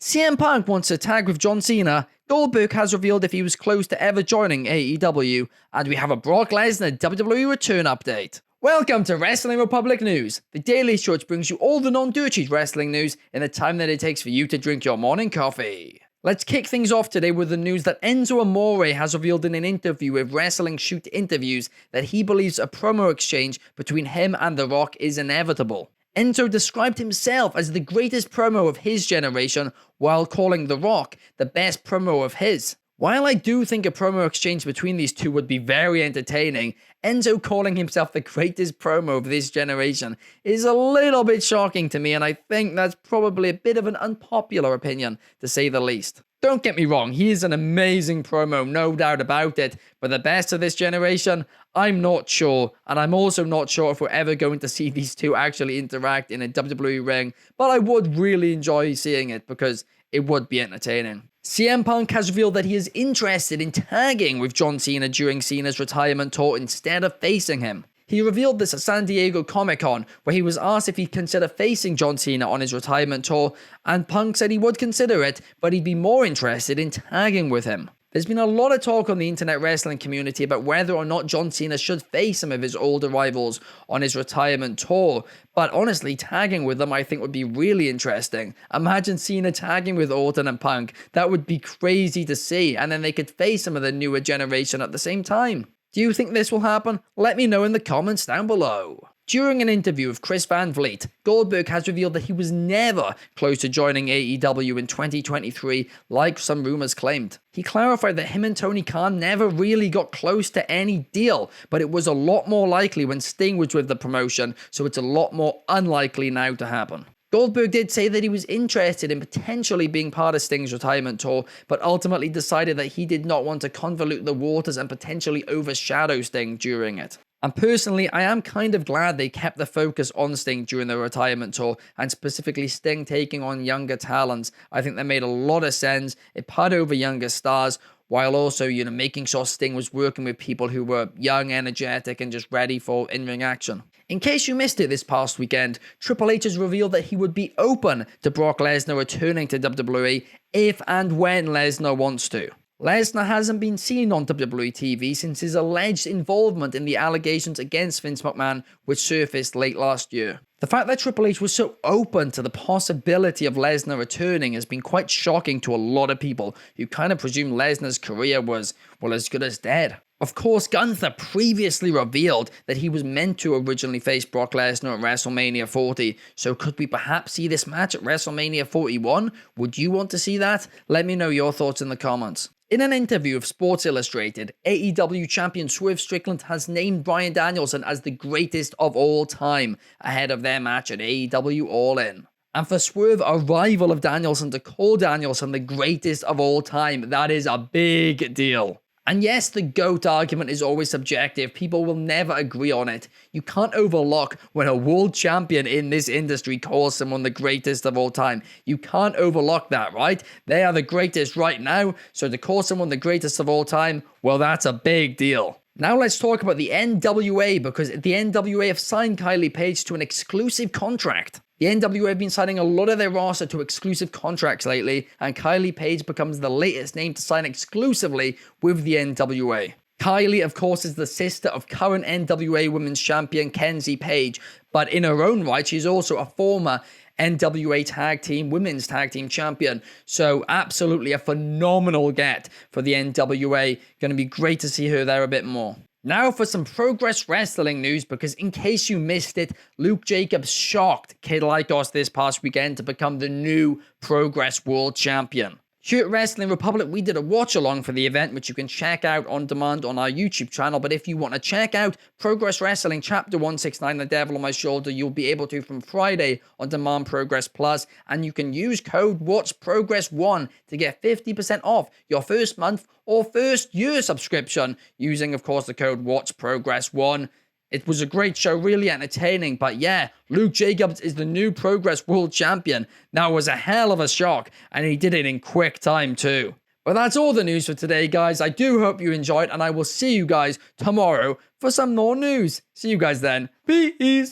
CM Punk wants to tag with John Cena, Goldberg has revealed if he was close to ever joining AEW, and we have a Brock Lesnar WWE return update. Welcome to Wrestling Republic News, the daily show which brings you all the non-dirty wrestling news in the time that it takes for you to drink your morning coffee. Let's kick things off today with the news that Enzo Amore has revealed in an interview with Wrestling Shoot Interviews that he believes a promo exchange between him and The Rock is inevitable. Enzo described himself as the greatest promo of his generation while calling The Rock the best promo of his. While I do think a promo exchange between these two would be very entertaining, Enzo calling himself the greatest promo of this generation is a little bit shocking to me, and I think that's probably a bit of an unpopular opinion, to say the least. Don't get me wrong, he is an amazing promo, no doubt about it, but the best of this generation, I'm not sure, and I'm also not sure if we're ever going to see these two actually interact in a WWE ring, but I would really enjoy seeing it because it would be entertaining. CM Punk has revealed that he is interested in tagging with John Cena during Cena's retirement tour instead of facing him. He revealed this at San Diego Comic-Con, where he was asked if he'd consider facing John Cena on his retirement tour, and Punk said he would consider it, but he'd be more interested in tagging with him. There's been a lot of talk on the internet wrestling community about whether or not John Cena should face some of his older rivals on his retirement tour, but honestly, tagging with them I think would be really interesting. Imagine Cena tagging with Orton and Punk, that would be crazy to see, and then they could face some of the newer generation at the same time. Do you think this will happen? Let me know in the comments down below. During an interview with Chris Van Vliet, Goldberg has revealed that he was never close to joining AEW in 2023, like some rumors claimed. He clarified that him and Tony Khan never really got close to any deal, but it was a lot more likely when Sting was with the promotion, so it's a lot more unlikely now to happen. Goldberg did say that he was interested in potentially being part of Sting's retirement tour, but ultimately decided that he did not want to convolute the waters and potentially overshadow Sting during it. And personally, I am kind of glad they kept the focus on Sting during the retirement tour, and specifically Sting taking on younger talents. I think that made a lot of sense. It put over younger stars, while also, making sure Sting was working with people who were young, energetic, and just ready for in-ring action. In case you missed it this past weekend, Triple H has revealed that he would be open to Brock Lesnar returning to WWE if and when Lesnar wants to. Lesnar hasn't been seen on WWE TV since his alleged involvement in the allegations against Vince McMahon, which surfaced late last year. The fact that Triple H was so open to the possibility of Lesnar returning has been quite shocking to a lot of people who kind of presumed Lesnar's career was, well, as good as dead. Of course, Gunther previously revealed that he was meant to originally face Brock Lesnar at WrestleMania 40, so could we perhaps see this match at WrestleMania 41? Would you want to see that? Let me know your thoughts in the comments. In an interview with Sports Illustrated, AEW champion Swerve Strickland has named Bryan Danielson as the greatest of all time, ahead of their match at AEW All In. And for Swerve, a rival of Danielson, to call Danielson the greatest of all time, that is a big deal. And yes, the GOAT argument is always subjective. People will never agree on it. You can't overlook when a world champion in this industry calls someone the greatest of all time. You can't overlook that, right? They are the greatest right now, so to call someone the greatest of all time, well, that's a big deal. Now let's talk about the NWA, because the NWA have signed Kylie Page to an exclusive contract. The NWA have been signing a lot of their roster to exclusive contracts lately, and Kylie Page becomes the latest name to sign exclusively with the NWA. Kylie, of course, is the sister of current NWA Women's Champion Kenzie Page, but in her own right, she's also a former NWA Women's Tag Team Champion. So absolutely a phenomenal get for the NWA. Going to be great to see her there a bit more. Now for some Progress Wrestling news, because in case you missed it, Luke Jacobs shocked Kid Lycos this past weekend to become the new Progress World Champion. Here at Wrestling Republic, we did a watch-along for the event, which you can check out on demand on our YouTube channel. But if you want to check out Progress Wrestling Chapter 169, The Devil on My Shoulder, you'll be able to from Friday on Demand Progress Plus. And you can use code WATCHPROGRESS1 to get 50% off your first month or first year subscription using, of course, the code WATCHPROGRESS1. It was a great show, really entertaining, but yeah, Luke Jacobs is the new Progress World Champion. That was a hell of a shock, and he did it in quick time too. But that's all the news for today, guys. I do hope you enjoyed, and I will see you guys tomorrow for some more news. See you guys then. Peace!